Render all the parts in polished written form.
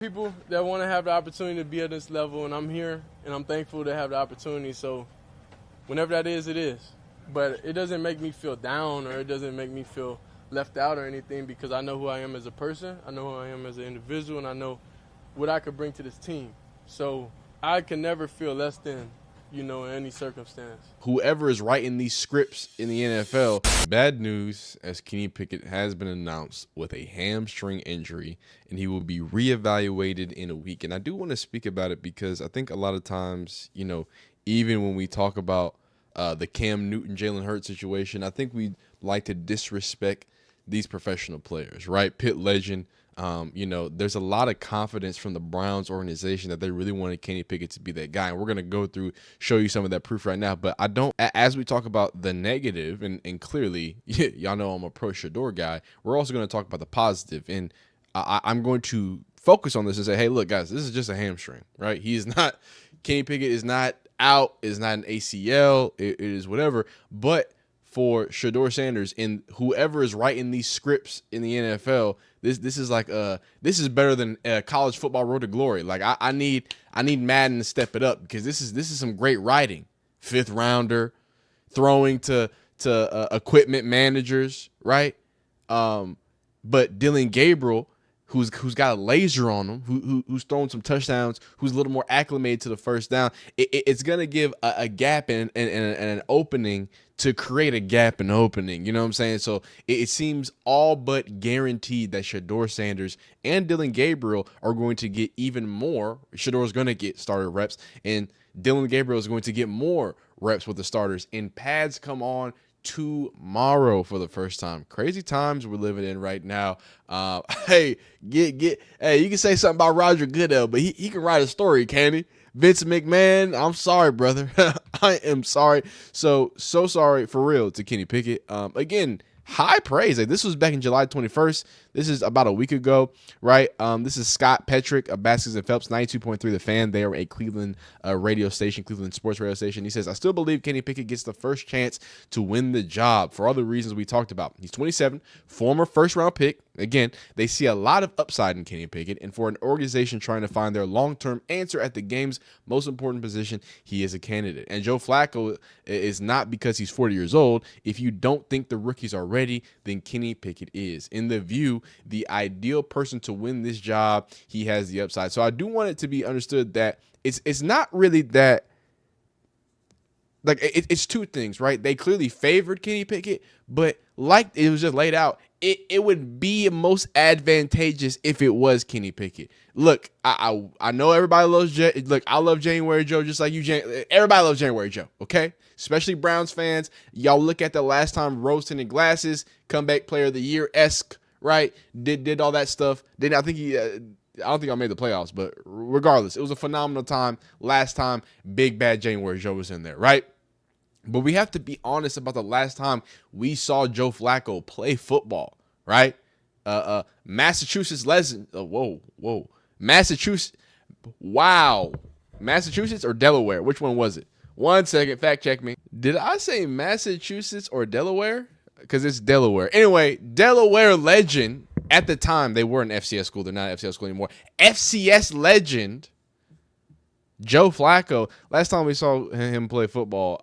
People that want to have the opportunity to be at this level, and I'm here, and I'm thankful to have the opportunity. So whenever that is, it is. But it doesn't make me feel down, or it doesn't make me feel left out or anything, because I know who I am as a person, I know who I am as an individual, and I know what I could bring to this team. So I can never feel less than, in any circumstance. Whoever is writing these scripts in the NFL, bad news, as Kenny Pickett has been announced with a hamstring injury, and he will be reevaluated in a week. And I do want to speak about it because I think a lot of times, even when we talk about the Cam Newton, Jalen Hurts situation, I think we like to disrespect these professional players, right? Pitt legend. There's a lot of confidence from the Browns organization that they really wanted Kenny Pickett to be that guy. And we're going to show you some of that proof right now. But as we talk about the negative, and clearly, y'all know I'm a pro Shedeur guy, we're also going to talk about the positive. And I'm going to focus on this and say, hey, look, guys, this is just a hamstring, right? Kenny Pickett is not out, is not an ACL, it is whatever. But for Shedeur Sanders and whoever is writing these scripts in the NFL, this is better than college football road to glory. Like I need Madden to step it up, because this is some great writing. 5th rounder, throwing to equipment managers, right? But Dylan Gabriel, who's got a laser on him, who's thrown some touchdowns, who's a little more acclimated to the first down, it's gonna give a gap and an opening to create a gap and opening. You know what I'm saying? So it seems all but guaranteed that Shedeur Sanders and Dylan Gabriel are going to get even more. Shedeur is going to get starter reps, and Dylan Gabriel is going to get more reps with the starters. And pads come on tomorrow for the first time. Crazy times we're living in right now. Hey, you can say something about Roger Goodell, but he can write a story, can he? Vince McMahon, I'm sorry, brother. I am sorry. So sorry for real to Kenny Pickett. Again, high praise. Like, this was back in July 21st. This is about a week ago, right? This is Scott Petrick of Baskets and Phelps, 92.3 The Fan. They are a Cleveland radio station, Cleveland sports radio station. He says, I still believe Kenny Pickett gets the first chance to win the job for all the reasons we talked about. He's 27, former first-round pick. Again, they see a lot of upside in Kenny Pickett, and for an organization trying to find their long-term answer at the game's most important position, he is a candidate. And Joe Flacco is not because he's 40 years old. If you don't think the rookies are ready, then Kenny Pickett is. In the view, the ideal person to win this job, he has the upside. So I do want it to be understood that it's not really that, like, it's two things, right? They clearly favored Kenny Pickett, but like it was just laid out, it would be most advantageous if it was Kenny Pickett. Look, I know everybody loves look, I love January Joe just like you. Everybody loves January Joe, okay? Especially Browns fans. Y'all look at the last time Rose tinted glasses, comeback player of the year-esque, right? Did all that stuff. I don't think I made the playoffs, but regardless, it was a phenomenal time. Last time Big Bad January Joe was in there, right? But we have to be honest about the last time we saw Joe Flacco play football, right? Massachusetts legend. Whoa. Massachusetts. Wow. Massachusetts or Delaware? Which one was it? 1 second. Fact check me. Did I say Massachusetts or Delaware? Because it's Delaware. Anyway, Delaware legend. At the time, they were an FCS school. They're not an FCS school anymore. FCS legend Joe Flacco. Last time we saw him play football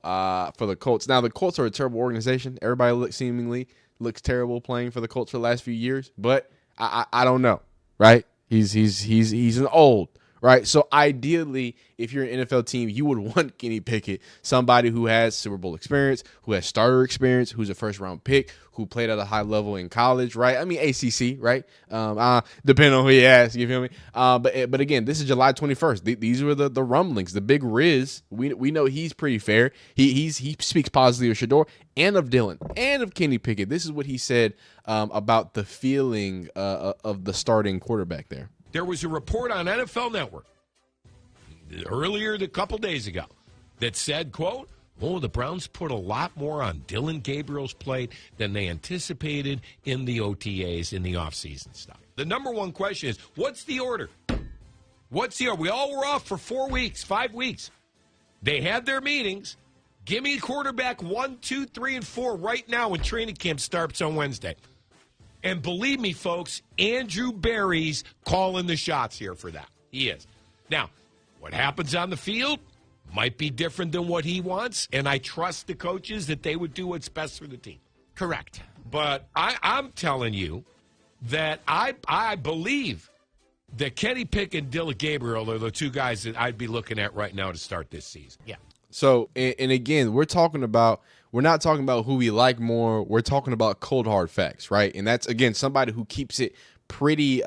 for the Colts. Now, the Colts are a terrible organization. Everybody seemingly looks terrible playing for the Colts for the last few years. But I don't know, right? He's an old, right? So ideally, if you're an NFL team, you would want Kenny Pickett, somebody who has Super Bowl experience, who has starter experience, who's a first-round pick, who played at a high level in college, right? I mean, ACC, right? Depending on who you ask, you feel me? But again, this is July 21st. These were the rumblings. The big Riz, we know he's pretty fair. He speaks positively of Shedeur and of Dylan and of Kenny Pickett. This is what he said about the feeling of the starting quarterback there. There was a report on NFL Network earlier, a couple days ago, that said, quote, the Browns put a lot more on Dylan Gabriel's plate than they anticipated in the OTAs, in the offseason stuff. The number one question is, what's the order? What's the order? We all were off for 4 weeks, 5 weeks. They had their meetings. Give me quarterback 1, 2, 3, and 4 right now when training camp starts on Wednesday. And believe me, folks, Andrew Berry's calling the shots here for that. He is. Now, what happens on the field might be different than what he wants, and I trust the coaches that they would do what's best for the team. Correct. But I'm telling you that I believe that Kenny Pickett and Dylan Gabriel are the two guys that I'd be looking at right now to start this season. Yeah. So, and again, we're not talking about who we like more. We're talking about cold hard facts, right? And that's, again, somebody who keeps it pretty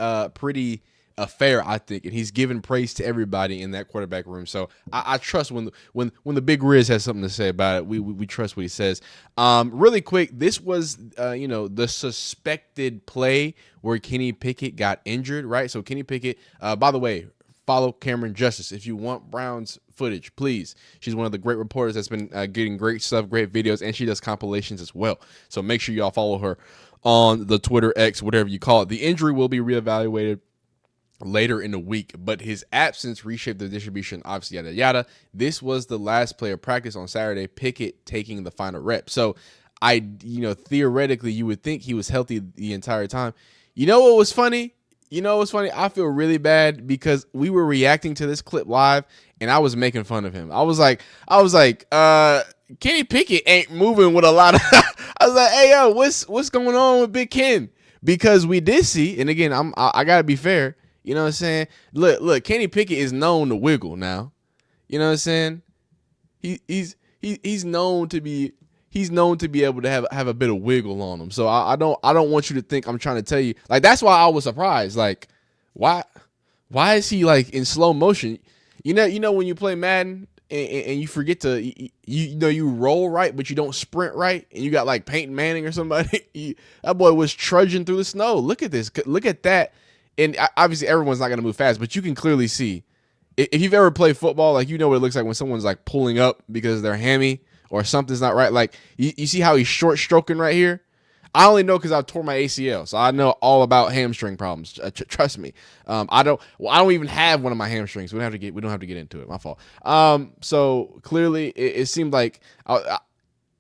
fair, I think, and he's giving praise to everybody in that quarterback room. So I trust when the Big Riz has something to say about it, we trust what he says. Really quick, this was the suspected play where Kenny Pickett got injured, right? So Kenny Pickett, by the way, follow Cameron Justice if you want Browns footage, please. She's one of the great reporters that's been getting great stuff, great videos, and she does compilations as well. So make sure y'all follow her on the Twitter X, whatever you call it. The injury will be reevaluated later in the week, but his absence reshaped the distribution, obviously, yada, yada. This was the last play of practice on Saturday, Pickett taking the final rep. So theoretically, you would think he was healthy the entire time. You know what was funny? I feel really bad because we were reacting to this clip live and I was making fun of him. I was like, Kenny Pickett ain't moving with a lot of, I was like, hey, yo, what's going on with Big Ken? Because we did see, and again, I gotta be fair. You know what I'm saying? Look, Kenny Pickett is known to wiggle now. You know what I'm saying? He's known to be able to have a bit of wiggle on him. So I don't want you to think I'm trying to tell you, like, that's why I was surprised. Like, why is he like in slow motion? You know when you play Madden and you forget to you roll right, but you don't sprint right, and you got like Peyton Manning or somebody. That boy was trudging through the snow. Look at this. Look at that. And obviously everyone's not going to move fast, but you can clearly see, if you've ever played football, like, you know what it looks like when someone's like pulling up because they're hammy or something's not right. Like, you see how he's short stroking right here? I only know because I tore my ACL, so I know all about hamstring problems. Trust me. I don't even have one of my hamstrings. We don't have to get into it. My fault. So clearly it seemed like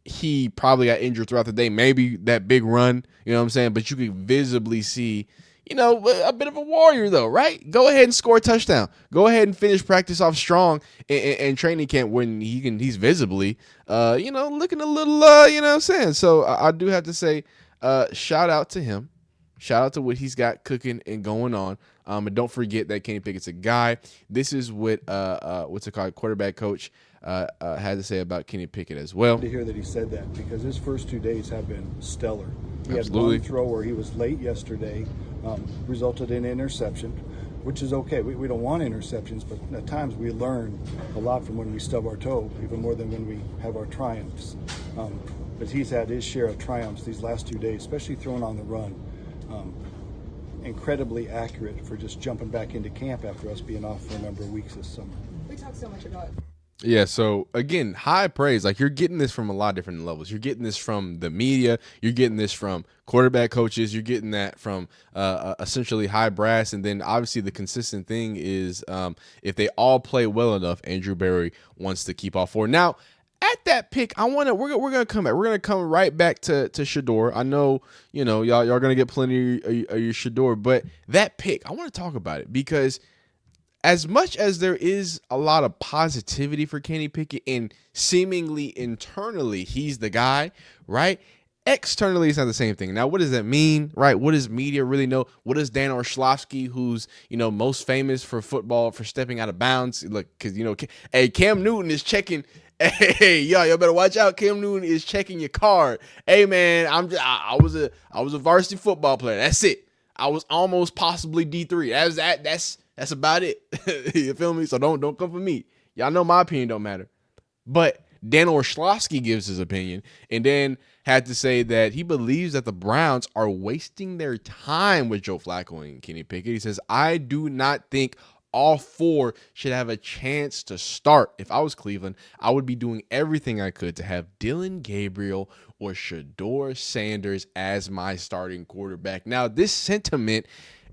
he probably got injured throughout the day. Maybe that big run, you know what I'm saying? But you could visibly see, a bit of a warrior, though, right? Go ahead and score a touchdown. Go ahead and finish practice off strong in training camp when he's visibly, looking a little, you know what I'm saying? So I do have to say, shout out to him. Shout out to what he's got cooking and going on. And don't forget that Kenny Pickett's a guy. This is what, quarterback coach had to say about Kenny Pickett as well. To hear that he said that, because his first 2 days have been stellar. He Absolutely. had one throw where he was late yesterday, resulted in an interception, which is okay. We don't want interceptions, but at times we learn a lot from when we stub our toe, even more than when we have our triumphs. But he's had his share of triumphs these last 2 days, especially throwing on the run. Incredibly accurate for just jumping back into camp after us being off for a number of weeks this summer. We talk so much about it. Yeah, so again, high praise. Like, you're getting this from a lot of different levels. You're getting this from the media. You're getting this from quarterback coaches. You're getting that from essentially high brass. And then obviously the consistent thing is if they all play well enough, Andrew Berry wants to keep all four. Now, at that pick, we're gonna come back. We're gonna come right back to Shedeur. I know, y'all gonna get plenty of your Shedeur, but that pick, I want to talk about it because as much as there is a lot of positivity for Kenny Pickett and seemingly internally he's the guy, right? Externally, it's not the same thing. Now, what does that mean, right? What does media really know? What does Dan Orlovsky, who's, most famous for football, for stepping out of bounds? Look, because, hey, Cam Newton is checking. Hey, y'all better watch out. Cam Newton is checking your card. Hey, man, I was a varsity football player. That's it. I was almost possibly D3. That's about it. You feel me? So don't come for me. Y'all know my opinion don't matter. But Dan Orlovsky gives his opinion and then had to say that he believes that the Browns are wasting their time with Joe Flacco and Kenny Pickett. He says, I do not think all four should have a chance to start. If I was Cleveland, I would be doing everything I could to have Dylan Gabriel or Shedeur Sanders as my starting quarterback. Now, this sentiment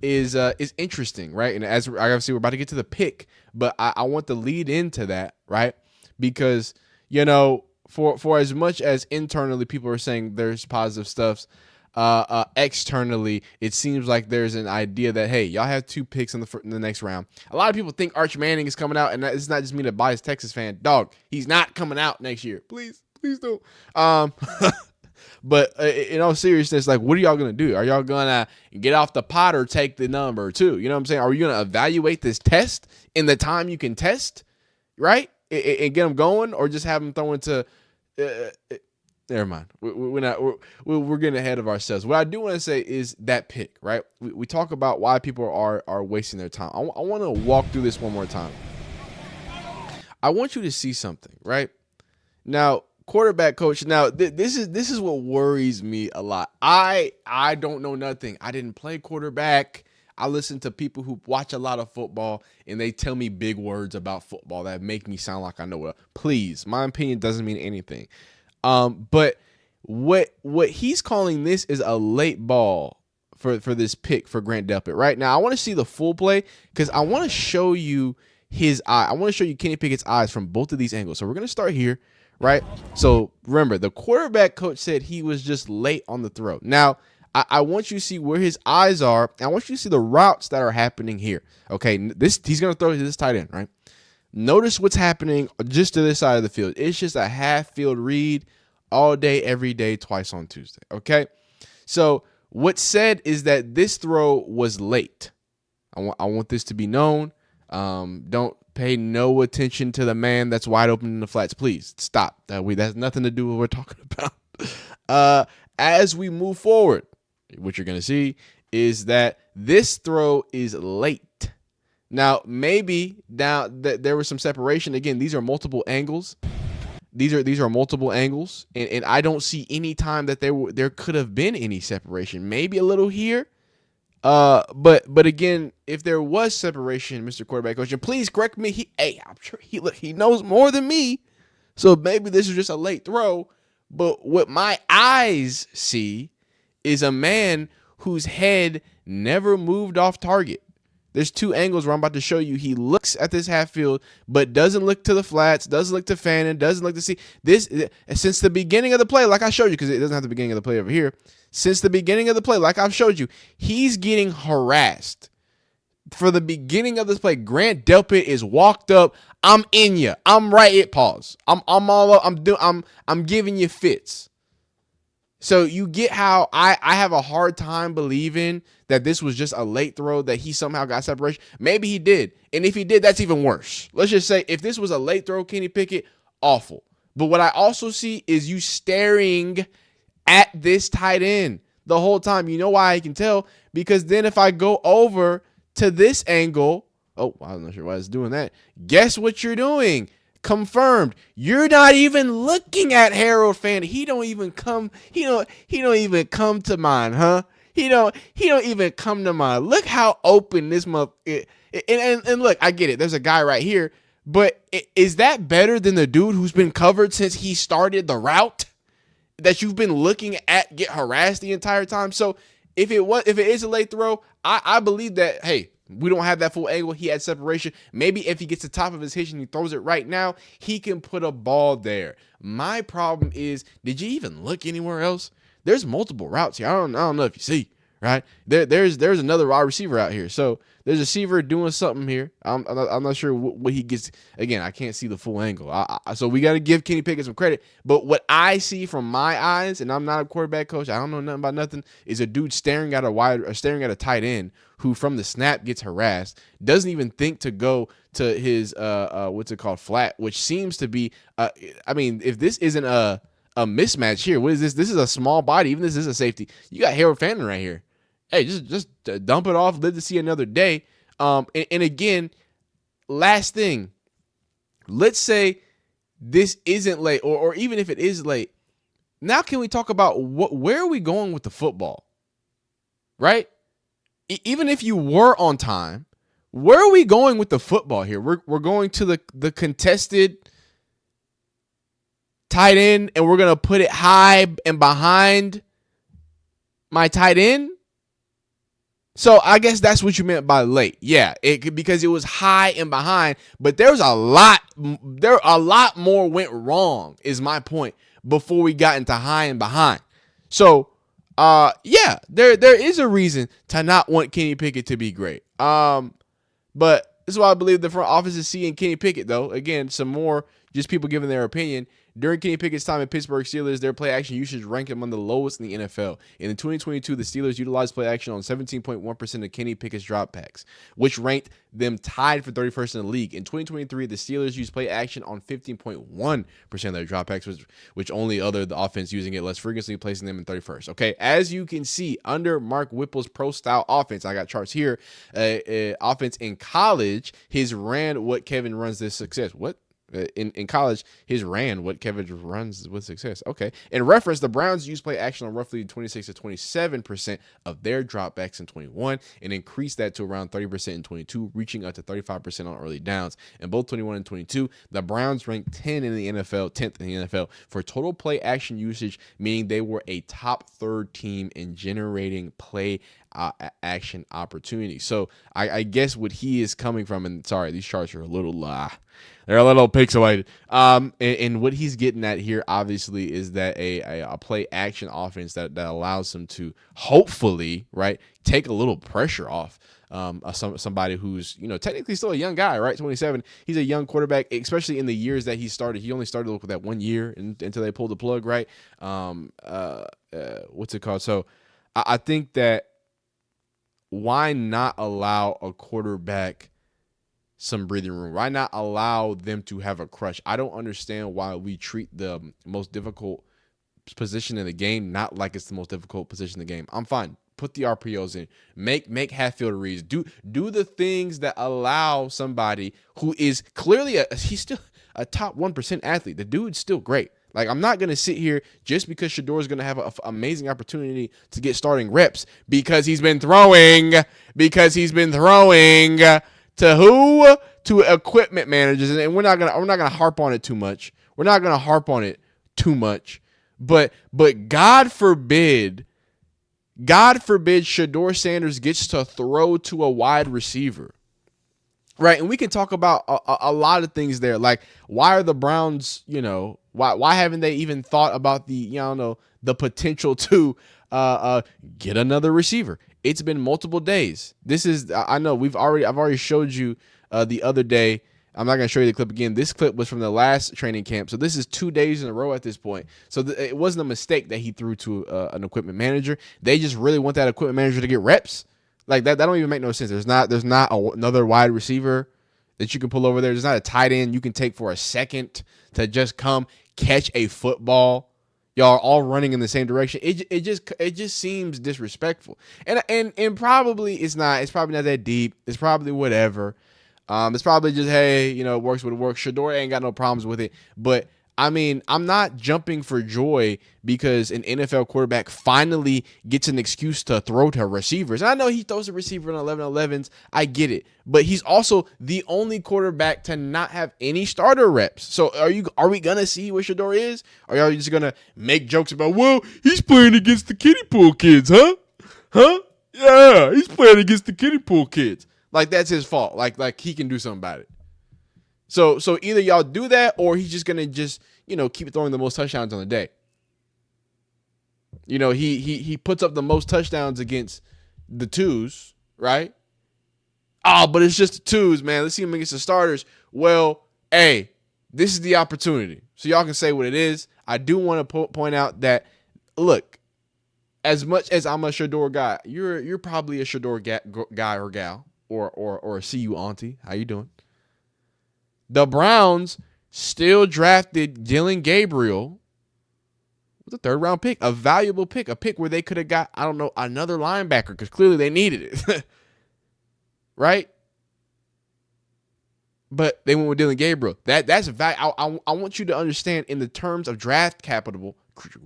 is interesting, right? And as obviously we're about to get to the pick, but I want to lead into that, right? Because, for as much as internally people are saying there's positive stuff, externally, it seems like there's an idea that, hey, y'all have 2 picks in the next round. A lot of people think Arch Manning is coming out, and it's not just me, a biased Texas fan. Dog, he's not coming out next year. Please don't. But in all seriousness, like, what are y'all going to do? Are y'all going to get off the pot or take the number 2? You know what I'm saying? Are you going to evaluate this test in the time you can test, right? And get them going, or just have them throw into never mind. We're getting ahead of ourselves. What I do want to say is that pick, right? We talk about why people are wasting their time. I want to walk through this one more time. I want you to see something, right? Now, quarterback coach. Now, this is what worries me a lot. I don't know nothing. I didn't play quarterback. I listen to people who watch a lot of football, and they tell me big words about football that make me sound like I know it. Please, my opinion doesn't mean anything. But what he's calling this is a late ball for this pick for Grant Delpit. Right now, I want to see the full play because I want to show you his eye. I want to show you Kenny Pickett's eyes from both of these angles. So we're gonna start here. Right. So remember, the quarterback coach said he was just late on the throw. Now, I want you to see where his eyes are. And I want you to see the routes that are happening here. Okay. He's going to throw this tight end, right? Notice what's happening just to this side of the field. It's just a half field read all day, every day, twice on Tuesday. Okay. So what's said is that this throw was late. I want this to be known. Don't pay no attention to the man that's wide open in the flats. Please stop. That's nothing to do with what we're talking about. As we move forward, what you're going to see is that this throw is late. Now, maybe now that there was some separation. Again, these are multiple angles. These are multiple angles, and I don't see any time that there could have been any separation. Maybe a little here. But again, if there was separation, Mr. Quarterback Coach, and please correct me. I'm sure he knows more than me, so maybe this is just a late throw. But what my eyes see is a man whose head never moved off target. There's 2 angles where I'm about to show you. He looks at this half field, but doesn't look to the flats, doesn't look to Fannin, doesn't look to see this since the beginning of the play, like I showed you, because it doesn't have the beginning of the play over here. Since the beginning of the play, like I've showed you, he's getting harassed. For the beginning of this play, Grant Delpit is walked up. I'm in you. I'm right at pause. I'm all up. I'm giving you fits. So you get how I have a hard time believing that this was just a late throw, that he somehow got separation. Maybe he did. And if he did, that's even worse. Let's just say if this was a late throw, Kenny Pickett, awful. But what I also see is you staring at this tight end the whole time. You know why I can tell? Because then if I go over to this angle, I'm not sure why it's doing that. Guess what you're doing? Confirmed. You're not even looking at Harold Fannin. He don't even come to mind, huh? He don't even come to mind. Look how open this and look, I get it. There's a guy right here, but is that better than the dude who's been covered since he started the route that you've been looking at get harassed the entire time? So if it is a late throw, I believe that, hey, we don't have that full angle. He had separation. Maybe if he gets the top of his hitch and he throws it right now, he can put a ball there. My problem is, did you even look anywhere else? There's multiple routes here. I don't know if you see, right? There's another wide receiver out here. So there's a receiver doing something here. I'm not sure what he gets. Again, I can't see the full angle. So we got to give Kenny Pickett some credit. But what I see from my eyes, and I'm not a quarterback coach, I don't know nothing about nothing, is a dude staring at a tight end who from the snap gets harassed, doesn't even think to go to his flat, which seems to be if this isn't a mismatch here, what is this? This is a small body. Even this is a safety. You got Harold Fannin right here. Hey, just dump it off, live to see another day. And again, last thing, let's say this isn't late, or even if it is late, now can we talk about where are we going with the football, right? Even if you were on time, where are we going with the football here? We're going to the contested tight end, and we're going to put it high and behind my tight end. So I guess that's what you meant by late. Yeah, because it was high and behind, but a lot more went wrong is my point before we got into high and behind. So Yeah, there is a reason to not want Kenny Pickett to be great. But this is why I believe the front office is seeing Kenny Pickett, though. Again, some more just people giving their opinion. During Kenny Pickett's time in Pittsburgh Steelers, their play action usage ranked among the lowest in the NFL. In 2022, the Steelers utilized play action on 17.1% of Kenny Pickett's dropbacks, which ranked them tied for 31st in the league. In 2023, the Steelers used play action on 15.1% of their dropbacks, which only the offense using it less frequently, placing them in 31st. Okay, as you can see, under Mark Whipple's pro-style offense, I got charts here, offense in college, his ran what Kevin runs this success. What? In college, his ran what Kevin runs with success. Okay. In reference, the Browns used play action on roughly 26 to 27% of their dropbacks in 21 and increased that to around 30% in 22, reaching up to 35% on early downs. In both 21 and 22, the Browns ranked 10th in the NFL for total play action usage, meaning they were a top third team in generating play action opportunities. So I guess what he is coming from, and sorry, these charts are a little they're a little pixelated. And what he's getting at here, obviously, is that a play action offense that allows him to hopefully, right, take a little pressure off somebody who's, technically still a young guy, right? 27. He's a young quarterback, especially in the years that he started. He only started with that 1 year until they pulled the plug, right? What's it called? So I think that why not allow a quarterback some breathing room? Why not allow them to have a crush? I don't understand why we treat the most difficult position in the game not like it's the most difficult position in the game. I'm fine. Put the RPOs in. Make half-field reads. Do the things that allow somebody who is clearly he's still a top 1% athlete. The dude's still great. Like, I'm not going to sit here just because Shedeur is going to have an amazing opportunity to get starting reps because he's been throwing to who? To equipment managers. And we're not gonna harp on it too much. But God forbid Shedeur Sanders gets to throw to a wide receiver. Right, and we can talk about a lot of things there. Like, why are the Browns, why haven't they even thought about the potential to get another receiver? It's been multiple days. I know I've already showed you the other day. I'm not going to show you the clip again. This clip was from the last training camp. So this is 2 days in a row at this point. So it wasn't a mistake that he threw to an equipment manager. They just really want that equipment manager to get reps. Like that don't even make no sense. There's not another wide receiver that you can pull over there. There's not a tight end you can take for a second to just come catch a football. Y'all are all running in the same direction. It just seems disrespectful. And probably it's not. It's probably not that deep. It's probably whatever. It's probably just, hey, it works what it works. Shedeur ain't got no problems with it. But I mean, I'm not jumping for joy because an NFL quarterback finally gets an excuse to throw to receivers. And I know he throws a receiver in 11-11s. I get it. But he's also the only quarterback to not have any starter reps. So are we going to see what Shedeur is? Or are you just going to make jokes about, well, he's playing against the kiddie pool kids, huh? Huh? Yeah, he's playing against the kiddie pool kids. Like, that's his fault. Like he can do something about it. So either y'all do that or he's just going to keep throwing the most touchdowns on the day. He puts up the most touchdowns against the twos, right? Oh, but it's just the twos, man. Let's see him against the starters. Well, hey, this is the opportunity. So y'all can say what it is. I do want to point out that, look, as much as I'm a Shedeur guy, you're probably a Shedeur guy or gal or a CU auntie. How you doing? The Browns still drafted Dylan Gabriel with a third-round pick, a valuable pick, a pick where they could have got, another linebacker because clearly they needed it, right? But they went with Dylan Gabriel. That's a value. I want you to understand in the terms of draft capital.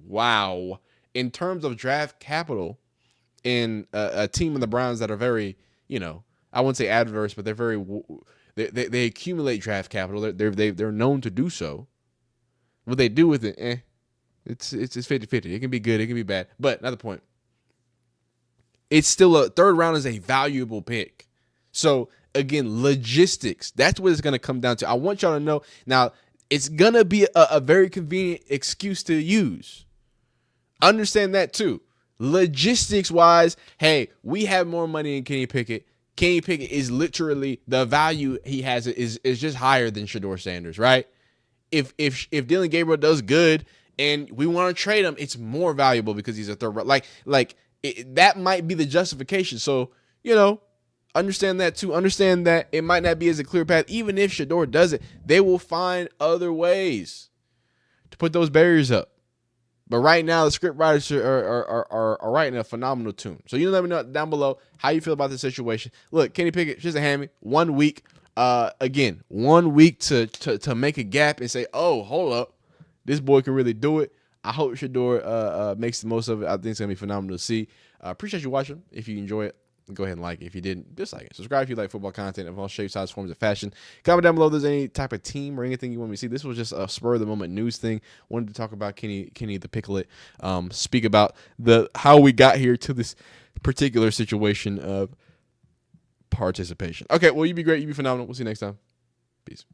Wow, in terms of draft capital, in a team of the Browns that are very, I wouldn't say adverse, but they're very. They accumulate draft capital. They're known to do so. What they do with it, it's 50-50. It can be good, it can be bad. But another point. It's still a third round is a valuable pick. So again, logistics. That's what it's gonna come down to. I want y'all to know now. It's gonna be a very convenient excuse to use. Understand that too. Logistics wise, hey, we have more money than Kenny Pickett. Kenny Pickett is literally, the value he has is just higher than Shedeur Sanders, right? If Dillon Gabriel does good and we want to trade him, it's more valuable because he's a third round. That might be the justification. So, understand that too. Understand that it might not be as a clear path. Even if Shedeur does it, they will find other ways to put those barriers up. But right now, the script writers are writing a phenomenal tune. So let me know down below how you feel about the situation. Look, Kenny Pickett, just a hammy. 1 week. Again, 1 week to make a gap and say, oh, hold up, this boy can really do it. I hope Shedeur makes the most of it. I think it's going to be phenomenal to see. Appreciate you watching. If you enjoy it, go ahead and like it. If you didn't, dislike it. Subscribe if you like football content of all shapes, sizes, forms, and fashion. Comment down below if there's any type of team or anything you want me to see. This was just a spur-of-the-moment news thing. Wanted to talk about Kenny the Picklet. Speak about how we got here to this particular situation of participation. Okay, well, you be great. You be phenomenal. We'll see you next time. Peace.